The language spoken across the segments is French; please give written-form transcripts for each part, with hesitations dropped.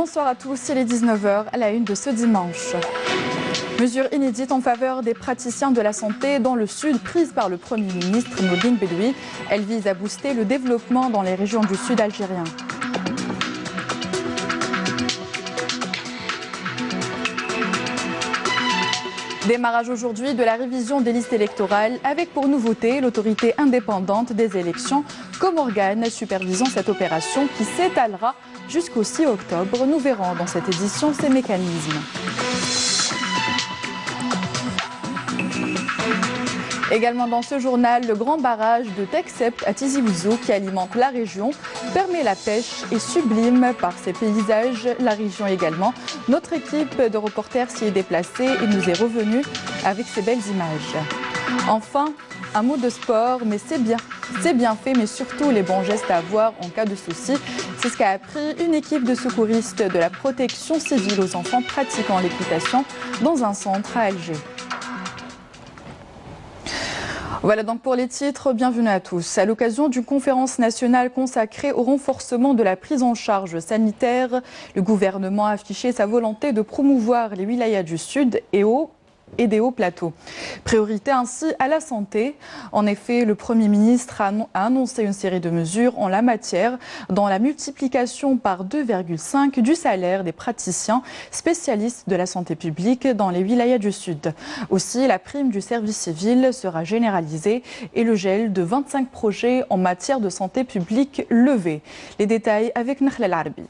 Bonsoir à tous, il est 19h à la une de ce dimanche. Mesures inédites en faveur des praticiens de la santé dans le sud prises par le Premier ministre Nourdine Bedoui. Elle vise à booster le développement dans les régions du sud algérien. Démarrage aujourd'hui de la révision des listes électorales avec pour nouveauté l'autorité indépendante des élections comme organe supervisant cette opération qui s'étalera jusqu'au 6 octobre. Nous verrons dans cette édition ces mécanismes. Également dans ce journal, le grand barrage de Texep à Tizi Ouzou qui alimente la région, permet la pêche et sublime par ses paysages la région également. Notre équipe de reporters s'y est déplacée et nous est revenue avec ces belles images. Enfin, un mot de sport, mais c'est bien fait, mais surtout les bons gestes à avoir en cas de souci. C'est ce qu'a appris une équipe de secouristes de la protection civile aux enfants pratiquant l'équitation dans un centre à Alger. Voilà donc pour les titres, bienvenue à tous. À l'occasion d'une conférence nationale consacrée au renforcement de la prise en charge sanitaire, le gouvernement a affiché sa volonté de promouvoir les wilayas du Sud et des hauts plateaux. Priorité ainsi à la santé. En effet, le Premier ministre a annoncé une série de mesures en la matière, dont la multiplication par 2,5 du salaire des praticiens spécialistes de la santé publique dans les wilayas du Sud. Aussi, la prime du service civil sera généralisée et le gel de 25 projets en matière de santé publique levé. Les détails avec Nakhla Larbi.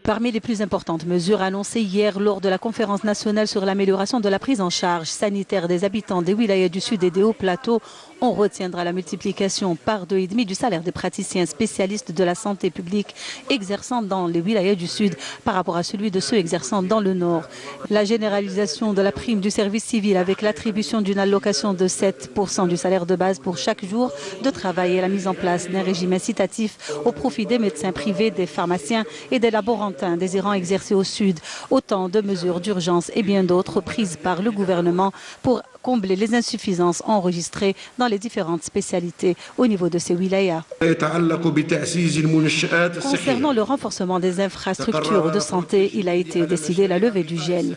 Parmi les plus importantes mesures annoncées hier lors de la conférence nationale sur l'amélioration de la prise en charge sanitaire des habitants des wilayas du Sud et des hauts plateaux, on retiendra la multiplication par 2,5 du salaire des praticiens spécialistes de la santé publique exerçant dans les wilayas du Sud par rapport à celui de ceux exerçant dans le Nord. La généralisation de la prime du service civil avec l'attribution d'une allocation de 7% du salaire de base pour chaque jour de travail et la mise en place d'un régime incitatif au profit des médecins privés, des pharmaciens et des laborantins désirant exercer au Sud. Autant de mesures d'urgence et bien d'autres prises par le gouvernement pour combler les insuffisances enregistrées dans les différentes spécialités au niveau de ces wilayas. Concernant le renforcement des infrastructures de santé, il a été décidé la levée du gel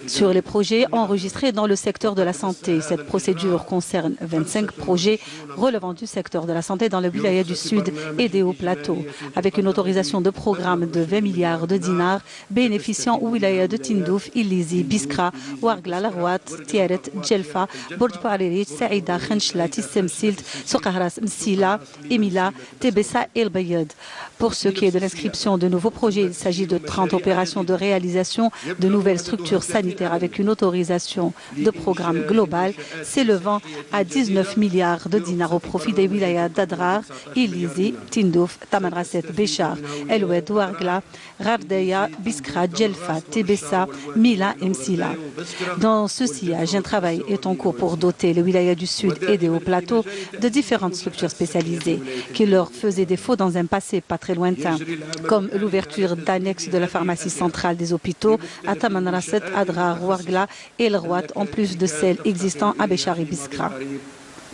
sur les projets enregistrés dans le secteur de la santé. Cette procédure concerne 25 projets relevant du secteur de la santé dans le wilaya du Sud et des hauts plateaux, avec une autorisation de programme de 20 milliards de dinars bénéficiant aux wilayas de Tindouf, Ilizi, Biskra, Ouargla, Larouat, Tiaret, Djelfa, Borj Bouariri, Saïda, Khenchla, Tissemsilt, Sokahras, Msila, Emila, Tebessa et El Bayad. Pour ce qui est de l'inscription de nouveaux projets, il s'agit de 30 opérations de réalisation de nouvelles structures sanitaires avec une autorisation de programme global s'élevant à 19 milliards de dinars au profit des wilayas d'Adrar, Ilizi, Tindouf, Tamanrasset, Béchar, El Oued, Ouargla, Rardeya, Biskra, Djelfa, Tebessa, Mila et Msila. Dans ce sillage, un travail est en cours pour doter les wilayas du Sud et des hauts plateaux de différentes structures spécialisées qui leur faisaient défaut dans un passé pas très lointain, comme l'ouverture d'annexes de la pharmacie centrale des hôpitaux à Tamanrasset, Adrar, Ouargla et El Rouat, en plus de celles existant à Béchar et Biskra.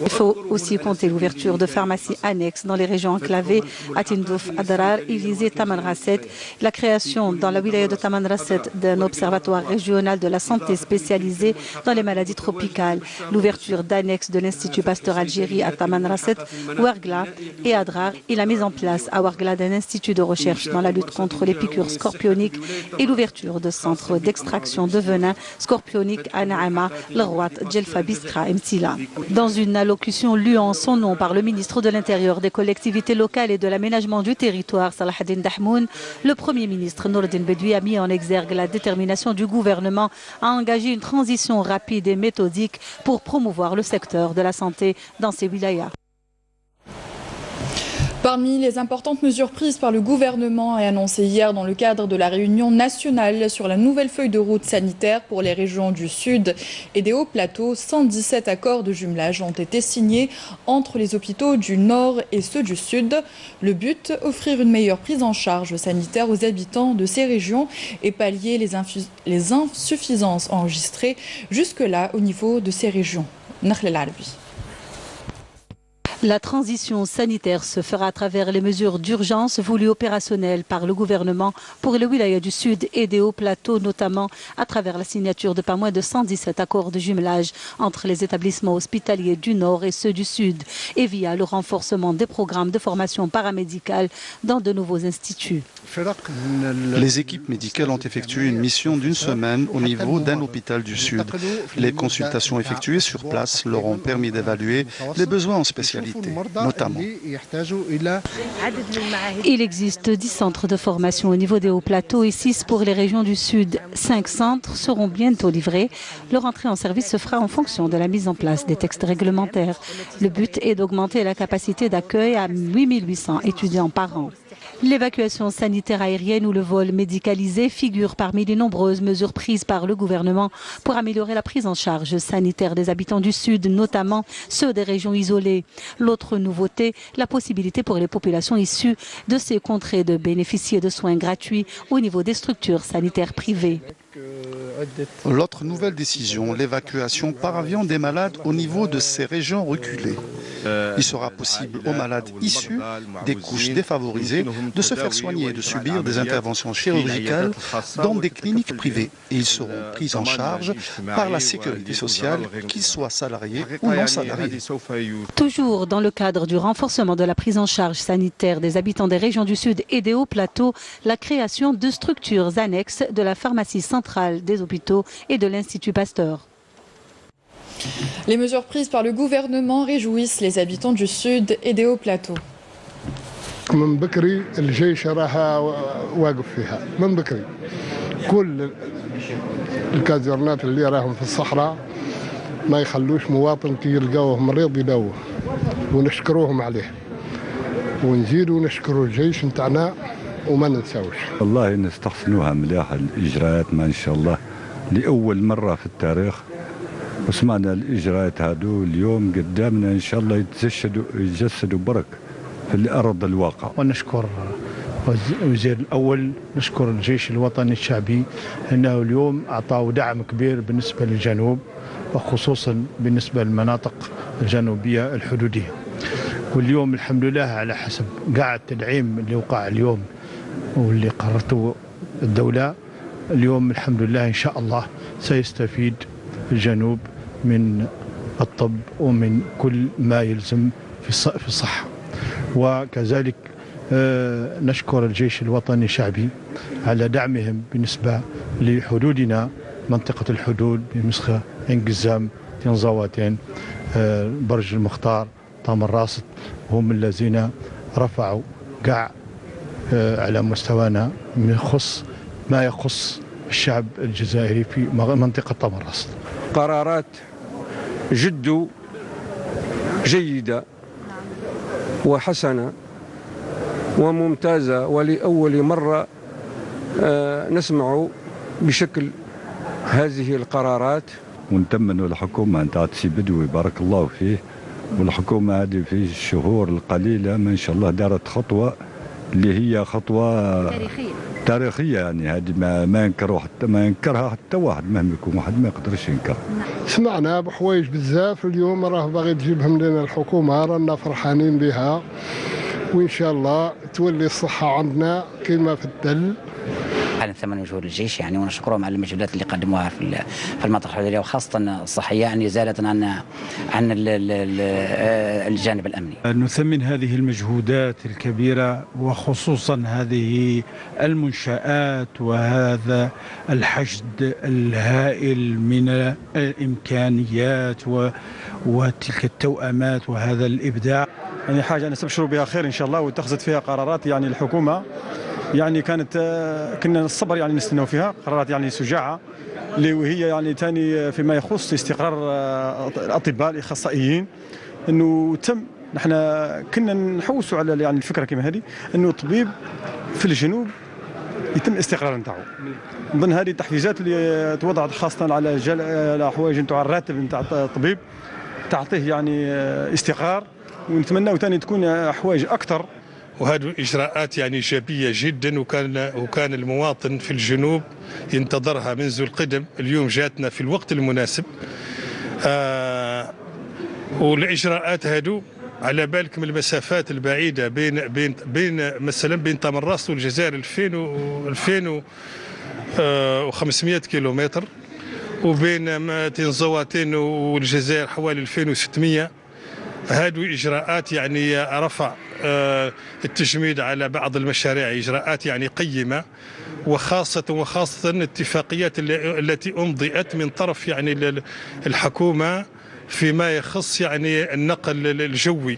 Il faut aussi compter l'ouverture de pharmacies annexes dans les régions enclavées à Tindouf, Adrar, Ilizi et Tamanrasset, la création dans la wilaya de Tamanrasset d'un observatoire régional de la santé spécialisé dans les maladies tropicales, l'ouverture d'annexes de l'Institut Pasteur Algérie à Tamanrasset, Ouargla et Adrar et la mise en place à Ouargla d'un institut de recherche dans la lutte contre les piqûres scorpioniques et l'ouverture de centres d'extraction de venin scorpionique à Naama, Lerouat, Djelfa, Biskra et Mtila. Dans une allocution lue en son nom par le ministre de l'Intérieur, des collectivités locales et de l'aménagement du territoire, Salah Eddine Dahmoun, le Premier ministre Nourdine Bedoui a mis en exergue la détermination du gouvernement à engager une transition rapide et méthodique pour promouvoir le secteur de la santé dans ces wilayas. Parmi les importantes mesures prises par le gouvernement et annoncées hier dans le cadre de la réunion nationale sur la nouvelle feuille de route sanitaire pour les régions du Sud et des hauts plateaux, 117 accords de jumelage ont été signés entre les hôpitaux du Nord et ceux du Sud. Le but, offrir une meilleure prise en charge sanitaire aux habitants de ces régions et pallier les insuffisances enregistrées jusque-là au niveau de ces régions. Nakhla Larbi. La transition sanitaire se fera à travers les mesures d'urgence voulues opérationnelles par le gouvernement pour les wilayas du Sud et des hauts plateaux, notamment à travers la signature de pas moins de 117 accords de jumelage entre les établissements hospitaliers du Nord et ceux du Sud, et via le renforcement des programmes de formation paramédicale dans de nouveaux instituts. Les équipes médicales ont effectué une mission d'une semaine au niveau d'un hôpital du Sud. Les consultations effectuées sur place leur ont permis d'évaluer les besoins en spécialité, notamment. Il existe 10 centres de formation au niveau des hauts plateaux et 6 pour les régions du Sud. 5 centres seront bientôt livrés. Leur entrée en service se fera en fonction de la mise en place des textes réglementaires. Le but est d'augmenter la capacité d'accueil à 8800 étudiants par an. L'évacuation sanitaire aérienne ou le vol médicalisé figurent parmi les nombreuses mesures prises par le gouvernement pour améliorer la prise en charge sanitaire des habitants du Sud, notamment ceux des régions isolées. L'autre nouveauté, la possibilité pour les populations issues de ces contrées de bénéficier de soins gratuits au niveau des structures sanitaires privées. L'autre nouvelle décision, l'évacuation par avion des malades au niveau de ces régions reculées. Il sera possible aux malades issus des couches défavorisées de se faire soigner et de subir des interventions chirurgicales dans des cliniques privées. Et ils seront pris en charge par la sécurité sociale, qu'ils soient salariés ou non salariés. Toujours dans le cadre du renforcement de la prise en charge sanitaire des habitants des régions du Sud et des hauts plateaux, la création de structures annexes de la pharmacie centrale des hôpitaux et de l'Institut Pasteur. Les mesures prises par le gouvernement réjouissent les habitants du Sud et des hauts plateaux. من بكري الجيش راها واقف فيها من بكري كل الكازيرنات اللي راهم في الصحراء ما يخلوش مواطن كي يلقاوه مريض يداوه ونشكروهم عليه ونزيدوا نشكروا الجيش نتاعنا وما ننساوش. والله نستحسنوها مليحة الإجراءات ما إن شاء الله لأول مرة في التاريخ وسمعنا الإجراءات هادو اليوم قدامنا إن شاء الله يتجسدوا برك في أرض الواقع. ونشكر وزير الأول، نشكر الجيش الوطني الشعبي أنه اليوم أعطاه دعم كبير بالنسبة للجنوب وخصوصا بالنسبة للمناطق الجنوبية الحدودية. واليوم الحمد لله على حسب قاع التدعيم اللي وقع اليوم واللي قررته الدولة اليوم الحمد لله إن شاء الله سيستفيد الجنوب من الطب ومن كل ما يلزم في الصحة. وكذلك نشكر الجيش الوطني الشعبي على دعمهم بالنسبة لحدودنا منطقة الحدود بمسخة انقزام تنزواتين برج المختار طام الراصد هم الذين رفعوا قاع على مستوانا ما يخص الشعب الجزائري في منطقة طام الراصد. قرارات جد جيدة وحسنة وممتازة ولأول مرة نسمع بشكل هذه القرارات. ونتمنوا الحكومة نتاع سي بدوي بارك الله فيه والحكومة هذه في الشهور القليلة ما إن شاء الله دارت خطوة اللي هي خطوة تاريخية يعني هذه ما ينكرها حتى واحد مهما يكون واحد ما يقدرش ينكر. سمعنا بحوايج بزاف اليوم راه باغي تجيبهم لنا الحكومة رانا فرحانين بها وإن شاء الله تولي الصحة عندنا كما في الدل. أعلن ثمن مجهود الجيش يعني ونشكرهم على المجهودات اللي قدموها في المنطقة الحدودية وخاصة الصحية يعني زالت عن الجانب الأمني. نثمن هذه المجهودات الكبيرة وخصوصا هذه المنشآت وهذا الحشد الهائل من الإمكانيات وتلك التوأمات وهذا الإبداع. يعني حاجة نستبشروا بها خير إن شاء الله واتخذت فيها قرارات يعني الحكومة يعني كنا الصبر يعني نستناو فيها قرارات يعني شجاعة اللي وهي يعني ثاني فيما يخص استقرار الأطباء الأخصائيين إنه تم نحن كنا نحوسوا على يعني الفكرة كما هذه إنه الطبيب في الجنوب يتم الاستقرار نتاعو. من ضمن هذه التحفيزات اللي توضعت خاصة على حوايج نتاع الراتب نتاع الطبيب تعطيه يعني استقرار ونتمنى ثاني تكون حوايج أكثر. وهذه الإجراءات يعني إيجابية جدا وكان المواطن في الجنوب ينتظرها منذ القدم. اليوم جاتنا في الوقت المناسب. والإجراءات هذو على بالك من المسافات البعيدة بين مثلا بين تمراست والجزائر 2500 كيلومتر، وبين تنزواتين والجزائر حوالي 2600. هذه إجراءات يعني رفع التجميد على بعض المشاريع، إجراءات يعني قيمة، وخاصة الاتفاقيات التي أمضيت من طرف يعني الحكومة فيما يخص يعني النقل الجوي.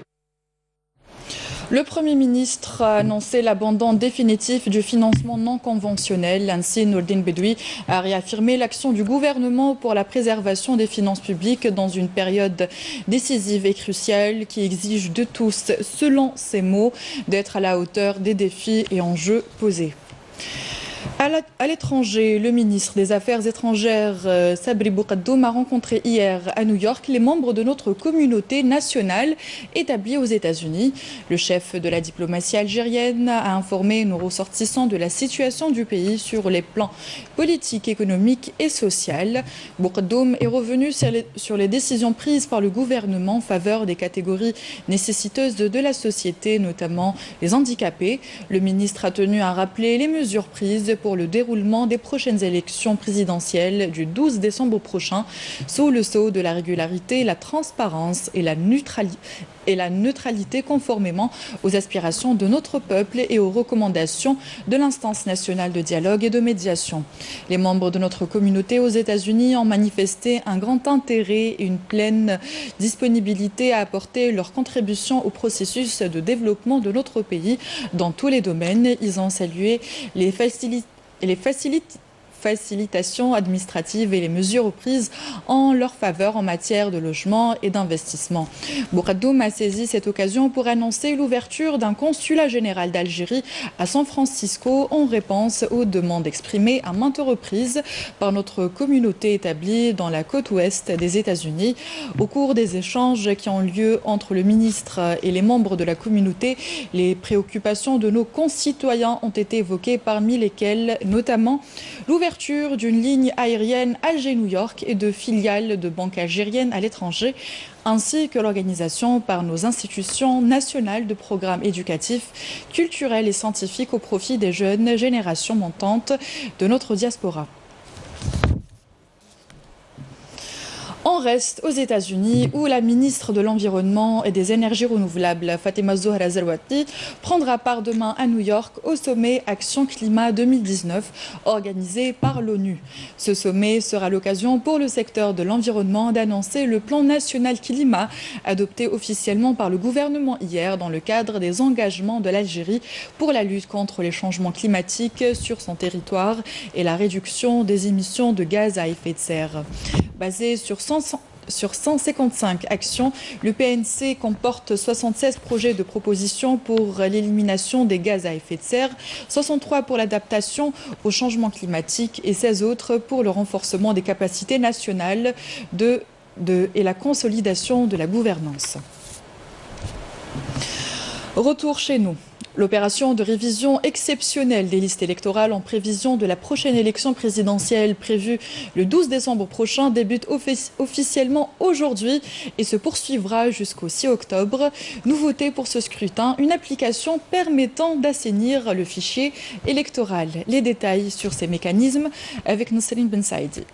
Le Premier ministre a annoncé l'abandon définitif du financement non conventionnel. Ainsi, Nourdine Bedoui a réaffirmé l'action du gouvernement pour la préservation des finances publiques dans une période décisive et cruciale qui exige de tous, selon ses mots, d'être à la hauteur des défis et enjeux posés. À l'étranger, le ministre des Affaires étrangères, Sabri Boukaddoum, a rencontré hier à New York les membres de notre communauté nationale établie aux États-Unis. Le chef de la diplomatie algérienne a informé nos ressortissants de la situation du pays sur les plans politiques, économiques et sociaux. Boukaddoum est revenu sur les décisions prises par le gouvernement en faveur des catégories nécessiteuses de la société, notamment les handicapés. Le ministre a tenu à rappeler les mesures prises pour le déroulement des prochaines élections présidentielles du 12 décembre prochain, sous le sceau de la régularité, la transparence et la neutralité conformément aux aspirations de notre peuple et aux recommandations de l'instance nationale de dialogue et de médiation. Les membres de notre communauté aux États-Unis ont manifesté un grand intérêt et une pleine disponibilité à apporter leur contribution au processus de développement de notre pays dans tous les domaines. Ils ont salué les facilitations administratives et les mesures prises en leur faveur en matière de logement et d'investissement. Boukaddoum a saisi cette occasion pour annoncer l'ouverture d'un consulat général d'Algérie à San Francisco en réponse aux demandes exprimées à maintes reprises par notre communauté établie dans la côte ouest des États-Unis. Au cours des échanges qui ont lieu entre le ministre et les membres de la communauté, les préoccupations de nos concitoyens ont été évoquées, parmi lesquelles notamment l'ouverture d'une ligne aérienne Alger-New York et de filiales de banques algériennes à l'étranger, ainsi que l'organisation par nos institutions nationales de programmes éducatifs, culturels et scientifiques au profit des jeunes générations montantes de notre diaspora. On reste aux États-Unis où la ministre de l'Environnement et des Énergies renouvelables, Fatima Zouhra Zerouati, prendra part demain à New York au sommet Action Climat 2019 organisé par l'ONU. Ce sommet sera l'occasion pour le secteur de l'environnement d'annoncer le plan national climat adopté officiellement par le gouvernement hier dans le cadre des engagements de l'Algérie pour la lutte contre les changements climatiques sur son territoire et la réduction des émissions de gaz à effet de serre. Basé sur 155 actions, le PNC comporte 76 projets de propositions pour l'élimination des gaz à effet de serre, 63 pour l'adaptation au changement climatique et 16 autres pour le renforcement des capacités nationales et la consolidation de la gouvernance. Retour chez nous. L'opération de révision exceptionnelle des listes électorales en prévision de la prochaine élection présidentielle prévue le 12 décembre prochain débute officiellement aujourd'hui et se poursuivra jusqu'au 6 octobre. Nouveauté pour ce scrutin, une application permettant d'assainir le fichier électoral. Les détails sur ces mécanismes avec Nasrine Ben Saïdi.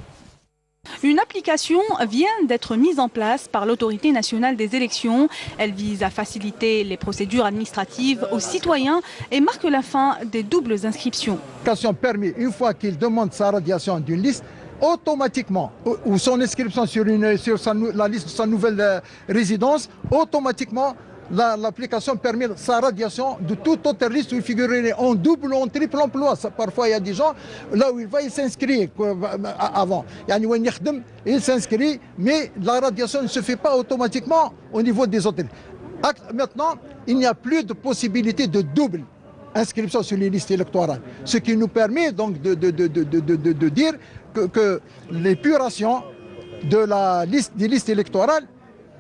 Une application vient d'être mise en place par l'autorité nationale des élections. Elle vise à faciliter les procédures administratives aux citoyens et marque la fin des doubles inscriptions. L'application permet, une fois qu'il demande sa radiation d'une liste, automatiquement, ou son inscription sur la liste de sa nouvelle résidence, automatiquement, l'application permet sa radiation de toute autre liste où il figurerait en double ou en triple emploi. Parfois, il y a des gens, là où il va, il s'inscrit avant. Il s'inscrit, mais la radiation ne se fait pas automatiquement au niveau des autres. Maintenant, il n'y a plus de possibilité de double inscription sur les listes électorales. Ce qui nous permet donc de dire que l'épuration des listes électorales,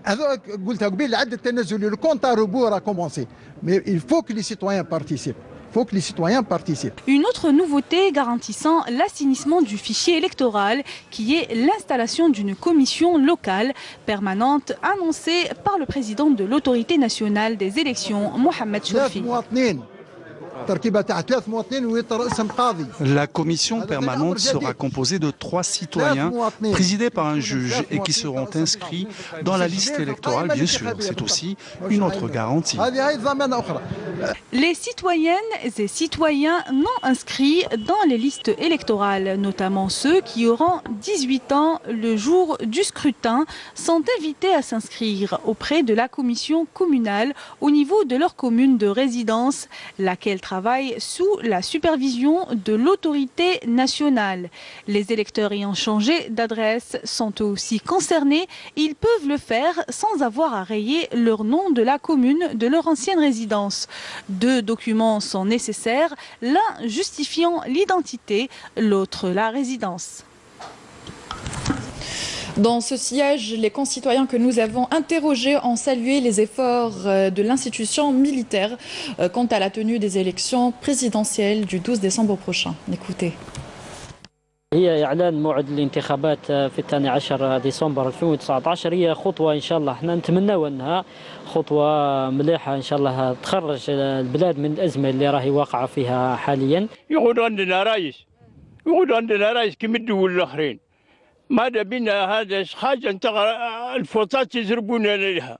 le compte à rebours a commencé. Mais il faut que les citoyens participent. Il faut que les citoyens participent. Une autre nouveauté garantissant l'assainissement du fichier électoral, qui est l'installation d'une commission locale permanente annoncée par le président de l'autorité nationale des élections, Mohamed Choufi. La commission permanente sera composée de 3 citoyens présidés par un juge et qui seront inscrits dans la liste électorale, bien sûr. C'est aussi une autre garantie. Les citoyennes et citoyens non inscrits dans les listes électorales, notamment ceux qui auront 18 ans le jour du scrutin, sont invités à s'inscrire auprès de la commission communale au niveau de leur commune de résidence, laquelle travaille sous la supervision de l'autorité nationale. Les électeurs ayant changé d'adresse sont aussi concernés. Ils peuvent le faire sans avoir à rayer leur nom de la commune de leur ancienne résidence. 2 documents sont nécessaires, l'un justifiant l'identité, l'autre la résidence. Dans ce sillage, les concitoyens que nous avons interrogés ont salué les efforts de l'institution militaire quant à la tenue des élections présidentielles du 12 décembre prochain. Écoutez. هي إعلان موعد الانتخابات في 12 ديسمبر 2019 هي خطوة إن شاء الله احنا نتمناو أنها خطوة مليحة إن شاء الله تخرج البلاد من الأزمة اللي راهي واقعة فيها حاليا. يقولوا عندنا رئيس كما الدول الآخرين. ماذا بنا هذا حاجة انت الفوطات يزربونا لها.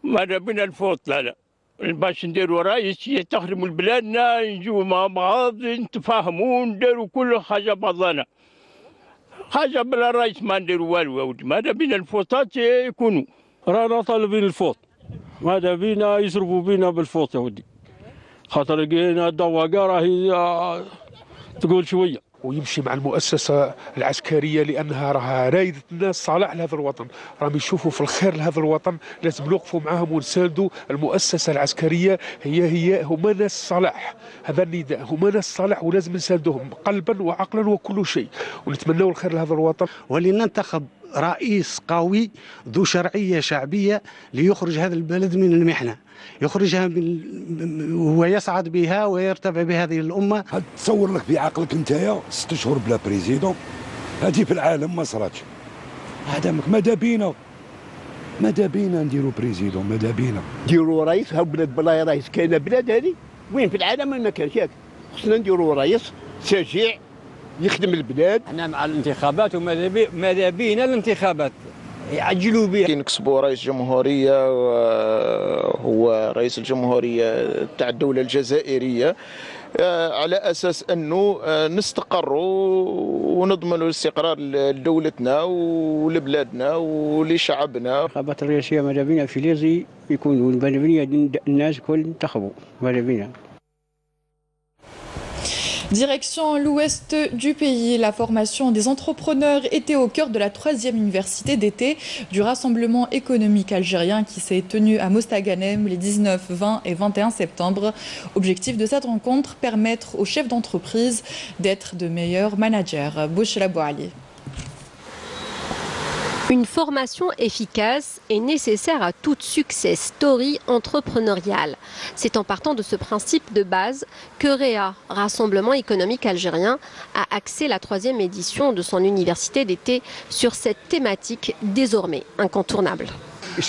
ماذا بنا الفوط لا باش نديروا رئيس تخدموا بلادنا نجوا مع بعض نتفاهموا نديروا كل حاجة بعضنا. حاجة بلا رئيس ما نديروا والو يا ودي. ماذا بنا الفوطات يكونوا. رانا طالبين الفوط. ماذا بنا يصرفوا بينا بالفوط يا ودي. خاطر لقينا الدواقة راهي تقول شوية. ويمشي مع المؤسسة العسكرية لأنها راها رايدة الناس صالح لهذا الوطن، راهم يشوفوا في الخير لهذا الوطن، لازم نوقفوا معاهم ونساندوا المؤسسة العسكرية. هما ناس صالح، هذا النداء، هما ناس صالح ولازم نساندوهم قلبا وعقلا وكل شيء، ونتمنوا الخير لهذا الوطن. ولننتخب رئيس قوي ذو شرعية شعبية ليخرج هذا البلد من المحنة، يخرجها ويسعد بها ويرتفع بهذه الأمة. تصور لك في عقلك انت 6 شهور بلا بريزيدون، هذه في العالم ما صراتش. هذا ماذا بينا نديروا بريزيدون، ماذا بينا نديروا رئيس. هاو بلاد بلا رئيس كاينه بلاد هذه وين في العالم ما كانش ياك. خصنا نديروا رئيس شجيع يخدم البلاد. احنا مع الانتخابات وماذا بينا الانتخابات يعجلوا بها. نكسبوا رئيس جمهورية هو رئيس الجمهورية تاع الدولة الجزائرية على أساس أنه نستقروا ونضمنوا الاستقرار لدولتنا ولبلادنا ولشعبنا. الانتخابات الرئاسية ماذا بينا في ليزي يكونوا ماذا بينا الناس كل انتخبوا ماذا بينا. Direction l'ouest du pays, la formation des entrepreneurs était au cœur de la 3e université d'été du Rassemblement économique algérien qui s'est tenu à Mostaganem les 19, 20 et 21 septembre. Objectif de cette rencontre, permettre aux chefs d'entreprise d'être de meilleurs managers. Bouchra Bouali. Une formation efficace est nécessaire à toute success story entrepreneuriale. C'est en partant de ce principe de base que REA, Rassemblement économique algérien, a axé la 3e édition de son université d'été sur cette thématique désormais incontournable.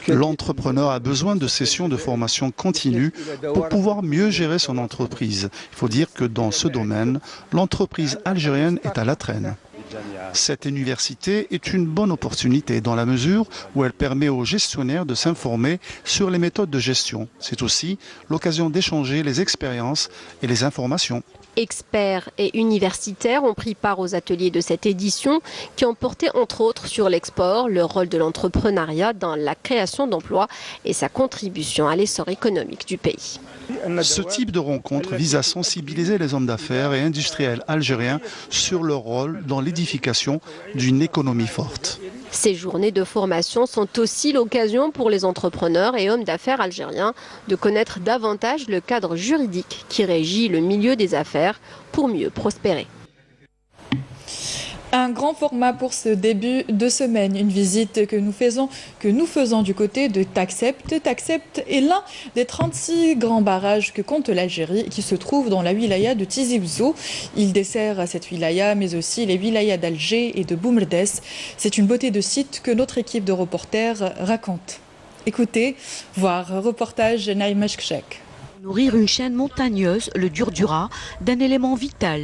L'entrepreneur a besoin de sessions de formation continue pour pouvoir mieux gérer son entreprise. Il faut dire que dans ce domaine, l'entreprise algérienne est à la traîne. Cette université est une bonne opportunité dans la mesure où elle permet aux gestionnaires de s'informer sur les méthodes de gestion. C'est aussi l'occasion d'échanger les expériences et les informations. Experts et universitaires ont pris part aux ateliers de cette édition qui ont porté entre autres sur l'export, le rôle de l'entrepreneuriat dans la création d'emplois et sa contribution à l'essor économique du pays. Ce type de rencontre vise à sensibiliser les hommes d'affaires et industriels algériens sur leur rôle dans l'édification d'une économie forte. Ces journées de formation sont aussi l'occasion pour les entrepreneurs et hommes d'affaires algériens de connaître davantage le cadre juridique qui régit le milieu des affaires pour mieux prospérer. Un grand format pour ce début de semaine, une visite que nous faisons du côté de Taksebt. Taksebt est l'un des 36 grands barrages que compte l'Algérie qui se trouve dans la wilaya de Tizi Ouzou. Il dessert cette wilaya mais aussi les wilayas d'Alger et de Boumerdès. C'est une beauté de site que notre équipe de reporters raconte. Écoutez, voir reportage Naïma Chkchek. Nourrir une chaîne montagneuse, le Durdura, d'un élément vital,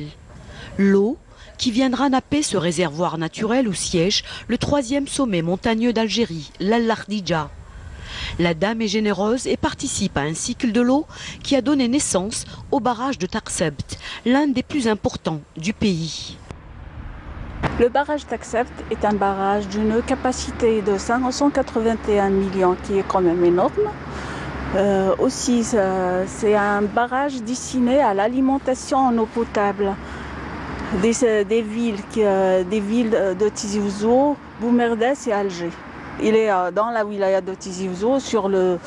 l'eau, qui viendra napper ce réservoir naturel où siège le 3e sommet montagneux d'Algérie, l'Al-Lardija. La dame est généreuse et participe à un cycle de l'eau qui a donné naissance au barrage de Taksebt, l'un des plus importants du pays. Le barrage Taksebt est un barrage d'une capacité de 581 millions qui est quand même énorme. Aussi, c'est un barrage destiné à l'alimentation en eau potable des villes de Tizi Ouzou, Boumerdès et Alger. Il est dans la wilaya de Tizi Ouzou sur le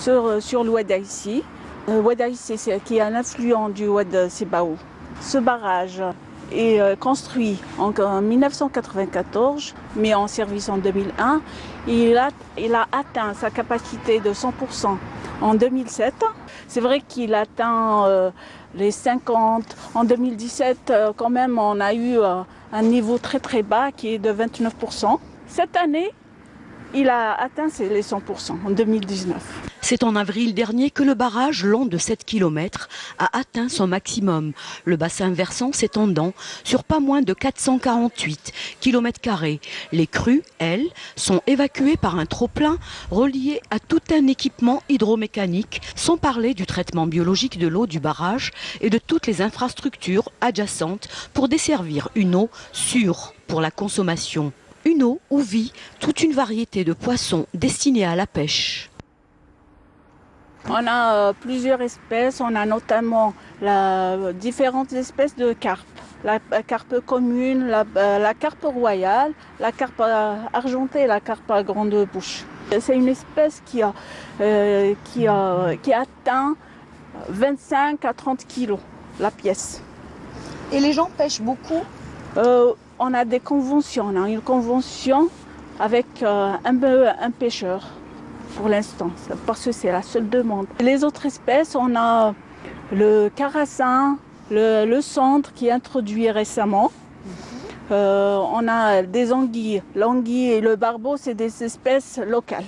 Oued Aïssi. Oued Aïssi qui est un affluent du Oued Sibaou. Ce barrage est construit en 1994, mais en service en 2001. Il a atteint sa capacité de 100% en 2007. C'est vrai qu'il atteint les 50. En 2017, quand même, on a eu un niveau très très bas qui est de 29%. Cette année, il a atteint les 100% en 2019. C'est en avril dernier que le barrage, long de 7 km, a atteint son maximum. Le bassin versant s'étendant sur pas moins de 448 km². Les crues, elles, sont évacuées par un trop-plein relié à tout un équipement hydromécanique, sans parler du traitement biologique de l'eau du barrage et de toutes les infrastructures adjacentes pour desservir une eau sûre pour la consommation. Une eau où vit toute une variété de poissons destinés à la pêche. On a plusieurs espèces, on a notamment différentes espèces de carpes. La carpe commune, la carpe royale, la carpe argentée et la carpe à grande bouche. C'est une espèce qui atteint 25 à 30 kilos la pièce. Et les gens pêchent beaucoup? On a des conventions, on a une convention avec un pêcheur pour l'instant, parce que c'est la seule demande. Les autres espèces, on a le carassin, le cendre qui est introduit récemment. On a des anguilles. L'anguille et le barbeau, c'est des espèces locales.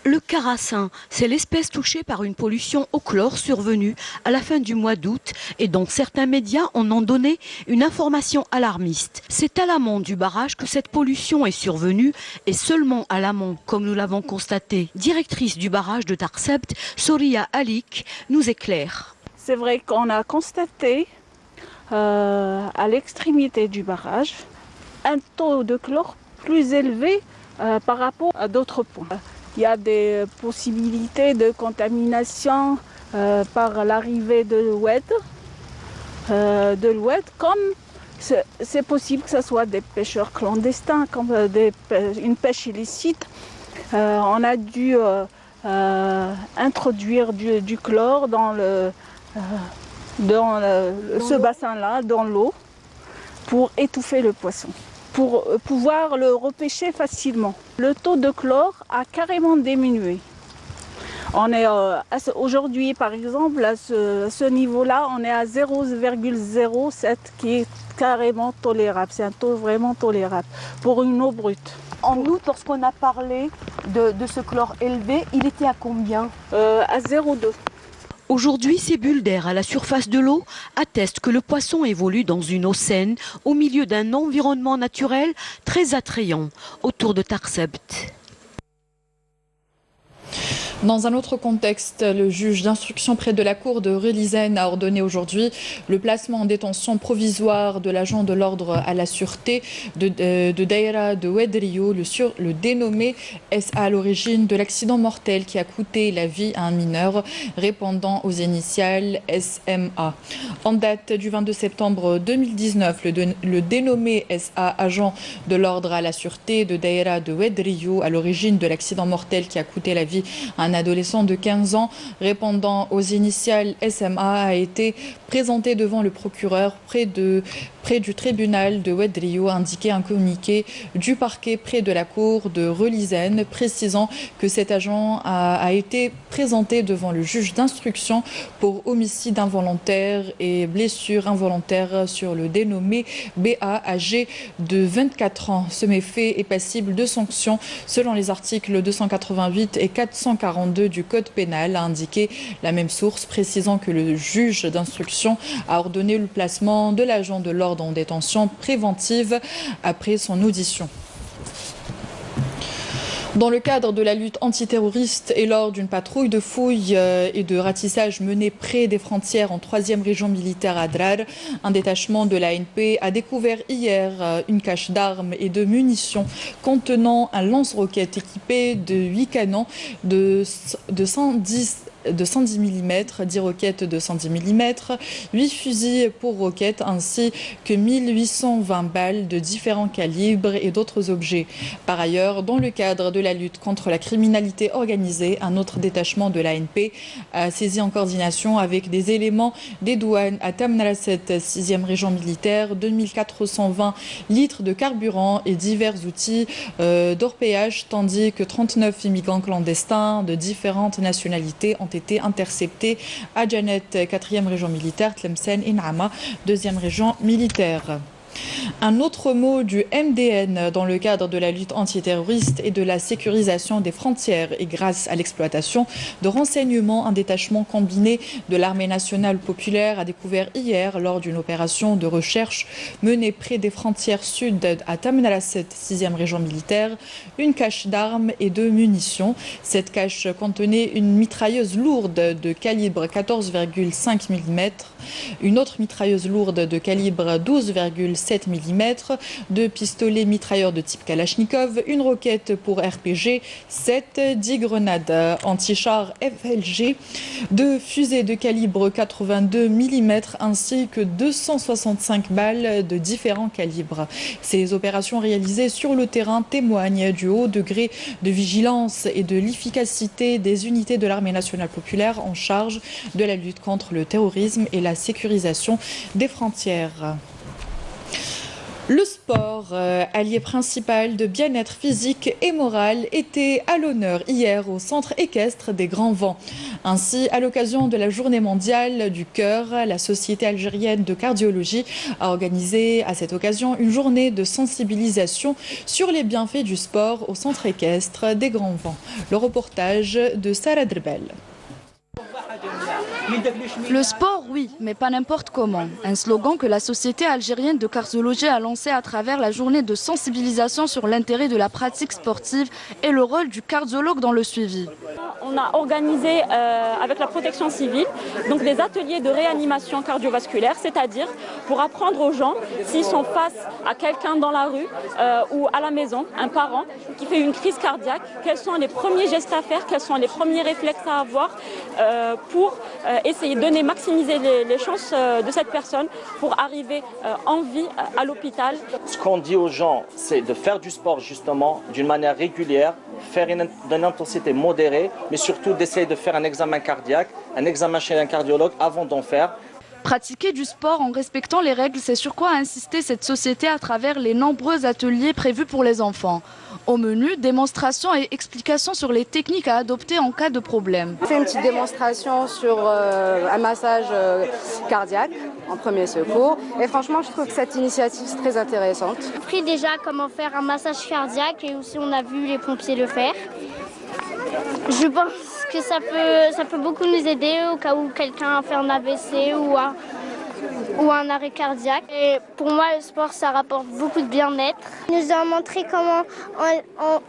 Le carassin, c'est l'espèce touchée par une pollution au chlore survenue à la fin du mois d'août et dont certains médias en ont donné une information alarmiste. C'est à l'amont du barrage que cette pollution est survenue et seulement à l'amont, comme nous l'avons constaté. Directrice du barrage de Taksebt, Soria Alik, nous éclaire. C'est vrai qu'on a constaté à l'extrémité du barrage un taux de chlore plus élevé par rapport à d'autres points. Il y a des possibilités de contamination par l'arrivée de l'Oued, comme c'est possible que ce soit des pêcheurs clandestins, comme une pêche illicite. On a dû introduire du chlore dans ce bassin-là, dans l'eau, pour étouffer le poisson, pour pouvoir le repêcher facilement. Le taux de chlore a carrément diminué. On est aujourd'hui, par exemple, à ce niveau-là, on est à 0,07 qui est carrément tolérable. C'est un taux vraiment tolérable pour une eau brute. En août, lorsqu'on a parlé de ce chlore élevé, il était à combien? À 0,2. Aujourd'hui, ces bulles d'air à la surface de l'eau attestent que le poisson évolue dans une eau saine au milieu d'un environnement naturel très attrayant autour de Taksebt. Dans un autre contexte, le juge d'instruction près de la cour de Relizane a ordonné aujourd'hui le placement en détention provisoire de l'agent de l'ordre à la sûreté de Daïra de Oued Rio, le dénommé SA à l'origine de l'accident mortel qui a coûté la vie à un mineur répondant aux initiales SMA. En date du 22 septembre 2019, le dénommé SA, agent de l'ordre à la sûreté de Daïra de Oued Rio, à l'origine de l'accident mortel qui a coûté la vie à un adolescent de 15 ans répondant aux initiales SMA, a été présenté devant le procureur près près du tribunal de Ouadriyou, a indiqué un communiqué du parquet près de la cour de Relizène, précisant que cet agent a été présenté devant le juge d'instruction pour homicide involontaire et blessure involontaire sur le dénommé BA, âgé de 24 ans. Ce méfait est passible de sanctions selon les articles 288 et 442 du Code pénal, a indiqué la même source, précisant que le juge d'instruction a ordonné le placement de l'agent de l'ordre en détention préventive après son audition. Dans le cadre de la lutte antiterroriste et lors d'une patrouille de fouilles et de ratissage menée près des frontières en 3e région militaire à Drar, un détachement de l'ANP a découvert hier une cache d'armes et de munitions contenant un lance-roquettes équipé de 8 canons de 110 mm, 10 roquettes de 110 mm, 8 fusils pour roquettes ainsi que 1820 balles de différents calibres et d'autres objets. Par ailleurs, dans le cadre de la lutte contre la criminalité organisée, un autre détachement de l'ANP a saisi en coordination avec des éléments des douanes à Tamanrasset, 6e région militaire, 2420 litres de carburant et divers outils d'orpaillage, tandis que 39 immigrants clandestins de différentes nationalités ont été interceptés à Janet, 4e région militaire, Tlemcen et Naama, 2e région militaire. Un autre mot du MDN dans le cadre de la lutte antiterroriste et de la sécurisation des frontières et grâce à l'exploitation de renseignements, un détachement combiné de l'armée nationale populaire a découvert hier lors d'une opération de recherche menée près des frontières sud à Tamanrasset, 6e région militaire, une cache d'armes et de munitions. Cette cache contenait une mitrailleuse lourde de calibre 14,5 mm, une autre mitrailleuse lourde de calibre 12,7 mm, deux pistolets mitrailleurs de type Kalachnikov, une roquette pour RPG 7, 10 grenades anti-char FLG, deux fusées de calibre 82 mm ainsi que 265 balles de différents calibres. Ces opérations réalisées sur le terrain témoignent du haut degré de vigilance et de l'efficacité des unités de l'armée nationale populaire en charge de la lutte contre le terrorisme et la sécurisation des frontières. Le sport, allié principal de bien-être physique et moral, était à l'honneur hier au centre équestre des Grands Vents. Ainsi, à l'occasion de la journée mondiale du cœur, la Société algérienne de cardiologie a organisé à cette occasion une journée de sensibilisation sur les bienfaits du sport au centre équestre des Grands Vents. Le reportage de Sarah Drbel. Le sport, oui, mais pas n'importe comment. Un slogan que la Société algérienne de cardiologie a lancé à travers la journée de sensibilisation sur l'intérêt de la pratique sportive et le rôle du cardiologue dans le suivi. On a organisé avec la protection civile donc des ateliers de réanimation cardiovasculaire, c'est-à-dire pour apprendre aux gens s'ils sont face à quelqu'un dans la rue ou à la maison, un parent qui fait une crise cardiaque, quels sont les premiers gestes à faire, quels sont les premiers réflexes à avoir pour essayer de maximiser les chances de cette personne pour arriver en vie à l'hôpital. Ce qu'on dit aux gens, c'est de faire du sport justement d'une manière régulière, faire d'une intensité modérée, mais surtout d'essayer de faire un examen cardiaque, un examen chez un cardiologue avant d'en faire. Pratiquer du sport en respectant les règles, c'est sur quoi a insisté cette société à travers les nombreux ateliers prévus pour les enfants. Au menu, démonstrations et explications sur les techniques à adopter en cas de problème. On fait une petite démonstration sur un massage cardiaque en premier secours. Et franchement, je trouve que cette initiative est très intéressante. J'ai appris déjà comment faire un massage cardiaque et aussi on a vu les pompiers le faire. Je pense que ça peut beaucoup nous aider au cas où quelqu'un a fait un AVC ou un arrêt cardiaque. Et pour moi, le sport, ça rapporte beaucoup de bien-être. Il nous a montré comment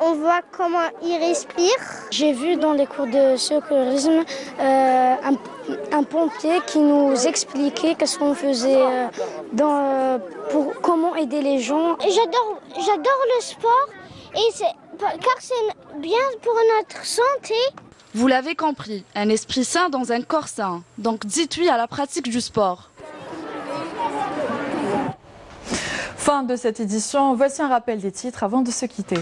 on voit comment il respire. J'ai vu dans les cours de secourisme un pompier qui nous expliquait qu'est-ce qu'on faisait pour comment aider les gens. J'adore le sport car c'est bien pour notre santé. Vous l'avez compris, un esprit sain dans un corps sain. Donc dites oui à la pratique du sport. Fin de cette édition, voici un rappel des titres avant de se quitter.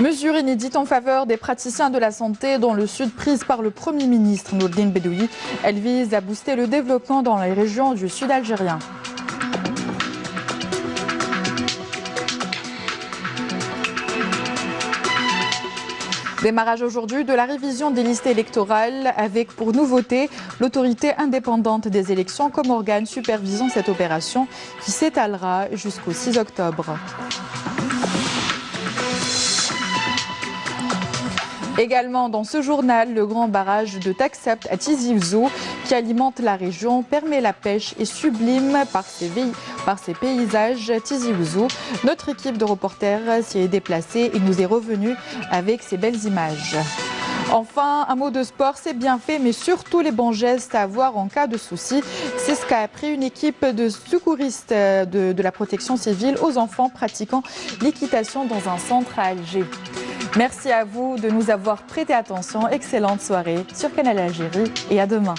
Mesure inédite en faveur des praticiens de la santé dans le sud prise par le Premier ministre Nourdine Bedoui. Elle vise à booster le développement dans les régions du sud algérien. Démarrage aujourd'hui de la révision des listes électorales avec pour nouveauté l'autorité indépendante des élections comme organe supervisant cette opération qui s'étalera jusqu'au 6 octobre. Également dans ce journal, le grand barrage de Taksabt à Tizi Ouzou qui alimente la région, permet la pêche et sublime par ses paysages Tizi Ouzou. Notre équipe de reporters s'y est déplacée et nous est revenue avec ces belles images. Enfin, un mot de sport, c'est bien fait, mais surtout les bons gestes à avoir en cas de souci. C'est ce qu'a appris une équipe de secouristes de la protection civile aux enfants pratiquant l'équitation dans un centre à Alger. Merci à vous de nous avoir prêté attention. Excellente soirée sur Canal Algérie et à demain.